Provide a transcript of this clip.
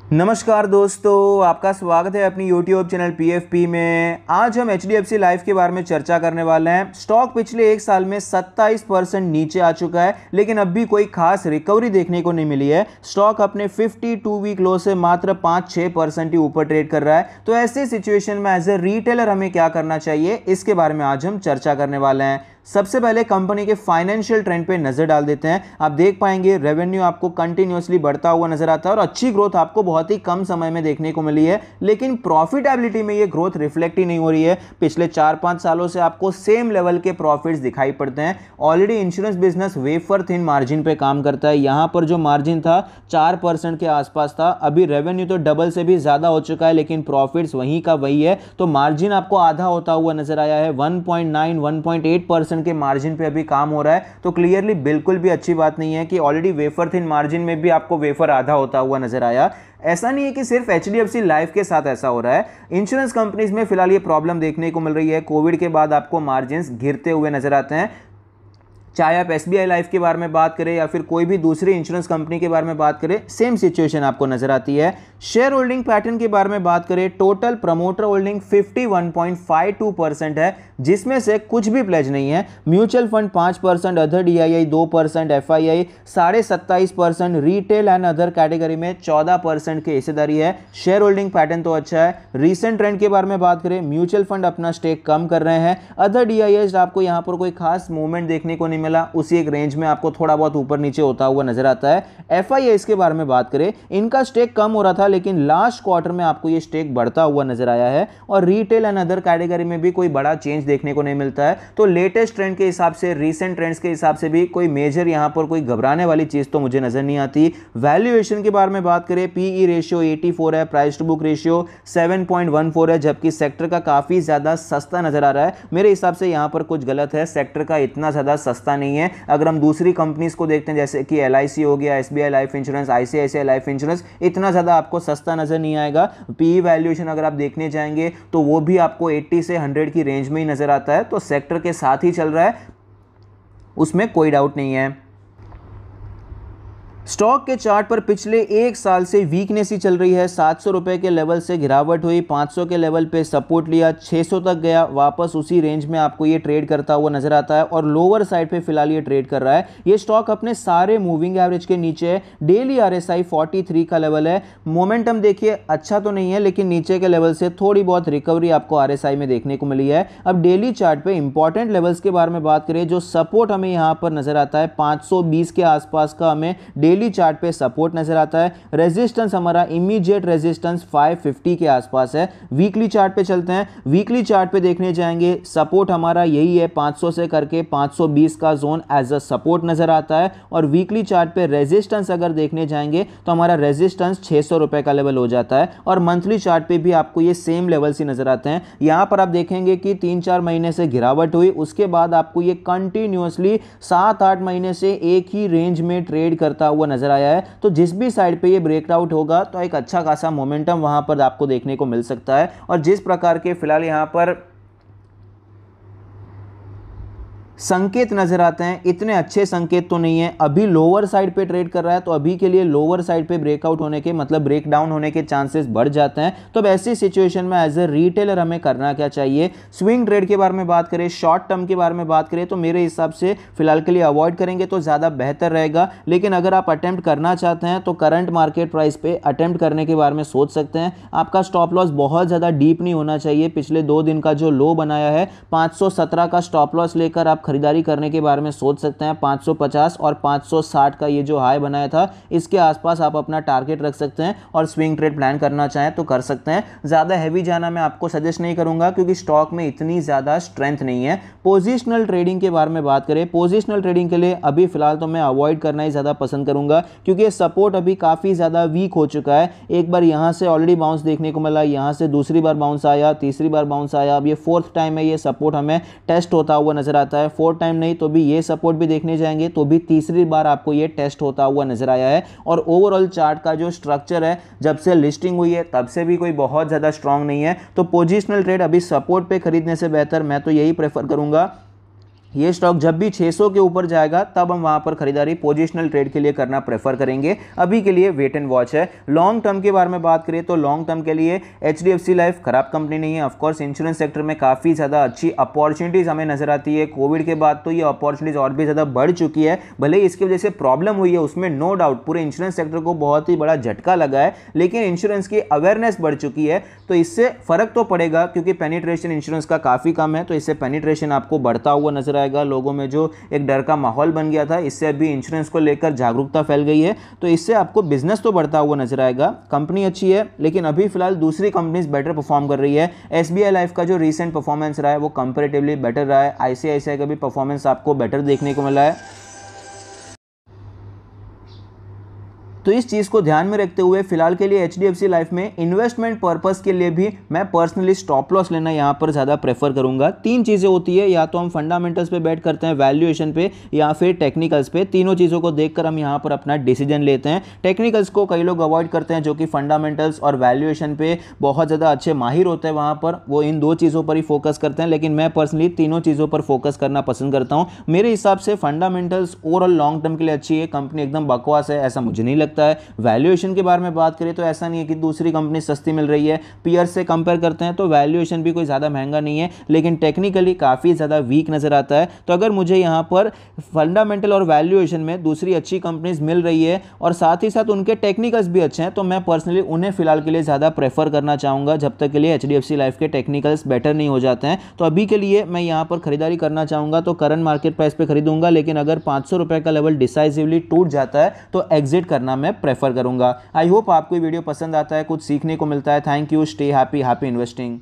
नमस्कार दोस्तों, आपका स्वागत है अपनी YouTube चैनल PFP में। आज हम HDFC लाइफ के बारे में चर्चा करने वाले हैं। स्टॉक पिछले एक साल में 27% नीचे आ चुका है, लेकिन अब भी कोई खास रिकवरी देखने को नहीं मिली है। स्टॉक अपने 52 वीक लो से मात्र 5-6% ही ऊपर ट्रेड कर रहा है। तो ऐसे सिचुएशन में एज ए रिटेलर हमें क्या करना चाहिए, इसके बारे में आज हम चर्चा करने वाले हैं। सबसे पहले कंपनी के फाइनेंशियल ट्रेंड पे नजर डाल देते हैं। आप देख पाएंगे रेवेन्यू आपको कंटिन्यूअसली बढ़ता हुआ नजर आता है और अच्छी ग्रोथ आपको बहुत ही कम समय में देखने को मिली है, लेकिन प्रॉफिटेबिलिटी में ये ग्रोथ रिफ्लेक्ट ही नहीं हो रही है। पिछले 4-5 सालों से आपको सेम लेवल के प्रॉफिट्स दिखाई पड़ते हैं। Already insurance business wafer thin margin पे काम करता है। यहां पर जो मार्जिन था 4% के आसपास था। अभी रेवेन्यू तो डबल से भी ज्यादा हो चुका है, लेकिन प्रॉफिट्स वहीं का वही है। तो मार्जिन आपको आधा होता हुआ नजर आया है। 1.9-1.8% के मार्जिन पे अभी काम हो रहा है। तो क्लियरली बिल्कुल भी अच्छी बात नहीं है कि ऑलरेडी वेफर थिन मार्जिन में भी आपको वेफर आधा होता हुआ नजर आया। ऐसा नहीं है कि सिर्फ HDFC लाइफ के साथ ऐसा हो रहा है। इंश्योरेंस कंपनीज में फिलहाल ये प्रॉब्लम देखने को मिल रही है। कोविड के बाद आपको मार्जिन्स गिरते हुए नजर आते हैं। चाहे आप SBI लाइफ के बारे में बात करें या फिर कोई भी दूसरी इंश्योरेंस कंपनी के बारे में बात करें, सेम सिचुएशन आपको नजर आती है। शेयर होल्डिंग पैटर्न के बारे में बात करें, टोटल प्रमोटर होल्डिंग 51.52% है, जिसमें से कुछ भी प्लेज नहीं है। Mutual fund 5%, other DII 2%, FII 27.5%, retail and other category में 14% की हिस्सेदारी है। शेयर होल्डिंग पैटर्न तो अच्छा है। रीसेंट ट्रेंड के बारे में बात करें, म्यूचुअल फंड अपना स्टेक कम कर रहे हैं। अदर DII आपको यहां पर कोई खास मूवमेंट देखने को नहीं मिला, उसी एक रेंज में आपको थोड़ा बहुत ऊपर नीचे होता हुआ नजर आता है। FII के बारे में बात करें, इनका स्टेक कम हो रहा था, लेकिन लास्ट क्वार्टर में आपको ये स्टेक बढ़ता हुआ नजर आया है। और रिटेल एंड अदर कैटेगरी में भी कोई बड़ा चेंज देखने को नहीं मिलता है। तो लेटेस्ट ट्रेंड के हिसाब से, रीसेंट ट्रेंड्स के हिसाब से भी कोई मेजर यहां पर कोई घबराने वाली चीज तो मुझे नजर नहीं आती। वैल्यूएशन के बारे में बात करें, PE रेशियो 84 है, प्राइस टू बुक रेशियो 7.14 है, जबकि सेक्टर का काफी ज्यादा सस्ता नजर आ रहा है। मेरे हिसाब से यहां पर कुछ गलत है, सेक्टर का इतना ज्यादा सस्ता नहीं है। अगर हम दूसरी कंपनीज को देखते हैं, जैसे कि LIC हो गया, SBI life insurance, ICICI life insurance, इतना ज्यादा आपको सस्ता नजर नहीं आएगा। PE वैल्यूएशन अगर आप देखने जाएंगे तो वो भी आपको 80 से 100 की रेंज में ही नजर आता है। तो सेक्टर के साथ ही चल रहा है, उसमें कोई डाउट नहीं है। स्टॉक के चार्ट पर पिछले एक साल से वीकनेस ही चल रही है। 700 रुपए के लेवल से गिरावट हुई, 500 के लेवल पे सपोर्ट लिया, 600 तक गया, वापस उसी रेंज में आपको ये ट्रेड करता हुआ नजर आता है और लोअर साइड पे फिलहाल ये ट्रेड कर रहा है। ये स्टॉक अपने सारे मूविंग एवरेज के नीचे है। डेली RSI 43 का लेवल है। मोमेंटम देखिए अच्छा तो नहीं है, लेकिन नीचे के लेवल से थोड़ी बहुत रिकवरी आपको RSI में देखने को मिली है। अब डेली चार्ट पे इंपॉर्टेंट लेवल्स के बारे में बात करें, जो सपोर्ट हमें यहां पर नजर आता है 520 के आसपास का हमें डेली चार्ट पे सपोर्ट नजर आता है। रेजिस्टेंस हमारा इमीडिएट रेजिस्टेंस 550 के आसपास है। वीकली चार्ट पे चलते हैं। वीकली चार्ट पे देखने जाएंगे, सपोर्ट हमारा यही है, 500 से करके 520 का जोन एज अ सपोर्ट नजर आता है। और वीकली चार्ट पे रेजिस्टेंस अगर देखने जाएंगे तो हमारा रेजिस्टेंस 600 रुपए का लेवल हो जाता है। और मंथली चार्ट पे भी आपको ये सेम लेवल से नजर आते हैं। यहां पर आप देखेंगे कि 3-4 महीने से गिरावट हुई, उसके बाद आपको ये कंटिन्यूअसली 7-8 महीने से एक ही रेंज में ट्रेड करता हुआ नजर आया है। तो जिस भी साइड पे ये ब्रेकआउट होगा तो एक अच्छा खासा मोमेंटम वहां पर आपको देखने को मिल सकता है। और जिस प्रकार के फिलहाल यहां पर संकेत नजर आते हैं, इतने अच्छे संकेत तो नहीं है। अभी लोअर साइड पे ट्रेड कर रहा है, तो अभी के लिए लोअर साइड पे ब्रेकआउट होने के मतलब ब्रेक डाउन होने के चांसेस बढ़ जाते हैं। तो अब ऐसी सिचुएशन में एज ए रिटेलर हमें करना क्या चाहिए? स्विंग ट्रेड के बारे में बात करें, शॉर्ट टर्म के बारे में बात करें, तो मेरे हिसाब से फिलहाल के लिए अवॉइड करेंगे तो ज्यादा बेहतर रहेगा। लेकिन अगर आप अटेम्प्ट करना चाहते हैं तो करंट मार्केट प्राइस पे अटेम्प्ट करने के बारे में सोच सकते हैं। आपका स्टॉप लॉस बहुत ज्यादा डीप नहीं होना चाहिए। पिछले 2 दिन का जो लो बनाया है 517 का स्टॉप लॉस लेकर आप खरीदारी करने के बारे में सोच सकते हैं। 550 और 560 का ये जो हाई बनाया था, इसके आसपास आप अपना टारगेट रख सकते हैं और स्विंग ट्रेड प्लान करना चाहें तो कर सकते हैं। ज्यादा हैवी जाना मैं आपको सजेस्ट नहीं करूंगा, क्योंकि स्टॉक में इतनी ज्यादा स्ट्रेंथ नहीं है। पोजिशनल ट्रेडिंग के बारे में बात करें, पोजिशनल ट्रेडिंग के लिए अभी फिलहाल तो मैं अवॉइड करना ही ज्यादा पसंद करूंगा, क्योंकि ये सपोर्ट अभी काफी ज्यादा वीक हो चुका है। एक बार यहां से ऑलरेडी बाउंस देखने को मिला, यहां से दूसरी बार बाउंस आया, तीसरी बार बाउंस आया, अब ये 4th टाइम है ये सपोर्ट हमें टेस्ट होता हुआ नजर आता है। 4th टाइम नहीं तो भी ये सपोर्ट भी देखने जाएंगे तो भी तीसरी बार आपको ये टेस्ट होता हुआ नजर आया है। और ओवरऑल चार्ट का जो स्ट्रक्चर है, जब से लिस्टिंग हुई है तब से भी कोई बहुत ज्यादा स्ट्रांग नहीं है। तो पोजिशनल ट्रेड अभी सपोर्ट पे खरीदने से बेहतर मैं तो यही प्रेफर करूंगा ये स्टॉक जब भी 600 के ऊपर जाएगा तब हम वहां पर खरीदारी पोजिशनल ट्रेड के लिए करना प्रेफर करेंगे। अभी के लिए वेट एंड वॉच है। लॉन्ग टर्म के बारे में बात करें तो लॉन्ग टर्म के लिए एचडीएफसी लाइफ खराब कंपनी नहीं है। ऑफकोर्स इंश्योरेंस सेक्टर में काफ़ी ज़्यादा अच्छी अपॉर्चुनिटीज़ हमें नजर आती है। कोविड के बाद तो ये अपॉर्चुनिटीज़ और भी ज़्यादा बढ़ चुकी है। भले ही इसकी वजह से प्रॉब्लम हुई है, उसमें नो डाउट पूरे इंश्योरेंस सेक्टर को बहुत ही बड़ा झटका लगा है, लेकिन इंश्योरेंस की अवेयरनेस बढ़ चुकी है तो इससे फर्क तो पड़ेगा, क्योंकि पेनिट्रेशन इंश्योरेंस का काफ़ी कम है। तो इससे पेनिट्रेशन आपको बढ़ता हुआ नजर आएगा। लोगों में जो एक डर का माहौल बन गया था, इससे अभी इंश्योरेंस को लेकर जागरूकता फैल गई है, तो इससे आपको बिजनेस तो बढ़ता हुआ नजर आएगा। कंपनी अच्छी है, लेकिन अभी फिलहाल दूसरी कंपनीज बेटर परफॉर्म कर रही है। एसबीआई लाइफ का जो रीसेंट परफॉर्मेंस रहा है वो कंपैरेटिवली बेटर रहा है। आईसीआईसीआई का भी परफॉर्मेंस आपको बेटर देखने को मिला है। तो इस चीज़ को ध्यान में रखते हुए फिलहाल के लिए एचडीएफसी लाइफ में इन्वेस्टमेंट पर्पस के लिए भी मैं पर्सनली स्टॉप लॉस लेना यहाँ पर ज़्यादा प्रेफर करूँगा। तीन चीज़ें होती है, या तो हम फंडामेंटल्स पे बैट करते हैं, वैल्यूएशन पे, या फिर टेक्निकल्स पे। तीनों चीज़ों को देखकर हम यहाँ पर अपना डिसीजन लेते हैं। टेक्निकल्स को कई लोग अवॉइड करते हैं, जो कि फंडामेंटल्स और वैल्यूएशन पे बहुत ज़्यादा अच्छे माहिर होते हैं, वहाँ पर वो इन दो चीज़ों पर ही फोकस करते हैं, लेकिन मैं पर्सनली तीनों चीज़ों पर फोकस करना पसंद करता हूँ। मेरे हिसाब से फंडामेंटल्स ओवरऑल लॉन्ग टर्म के लिए अच्छी है, कंपनी एकदम बकवास है ऐसा मुझे नहीं लगता है। वैल्यूएशन के बारे में बात करें तो ऐसा नहीं है कि दूसरी कंपनी सस्ती मिल रही है, पीयर से कंपेयर करते हैं तो वैल्यूएशन भी कोई ज़्यादा महंगा नहीं है, लेकिन टेक्निकली काफ़ी ज़्यादा वीक नज़र आता है। तो अगर मुझे यहाँ पर फंडामेंटल और वैल्यूएशन में दूसरी अच्छी कंपनीज मिल रही है और साथ ही साथ उनके टेक्निकल्स भी अच्छे हैं, तो मैं पर्सनली उन्हें फिलहाल के लिए ज़्यादा प्रेफर करना चाहूँगा, जब तक के लिए एचडीएफसी लाइफ के टेक्निकल्स बेटर नहीं हो जाते हैं। तो अभी के लिए मैं यहाँ पर खरीदारी करना चाहूँगा तो करंट मार्केट प्राइस पर खरीदूंगा, लेकिन अगर 500 रुपये का लेवल डिसाइसिवली टूट जाता है तो एग्जिट करना मैं प्रेफर करूँगा। आई होप आपको ये वीडियो पसंद आता है, कुछ सीखने को मिलता है। Thank you, stay happy, happy investing.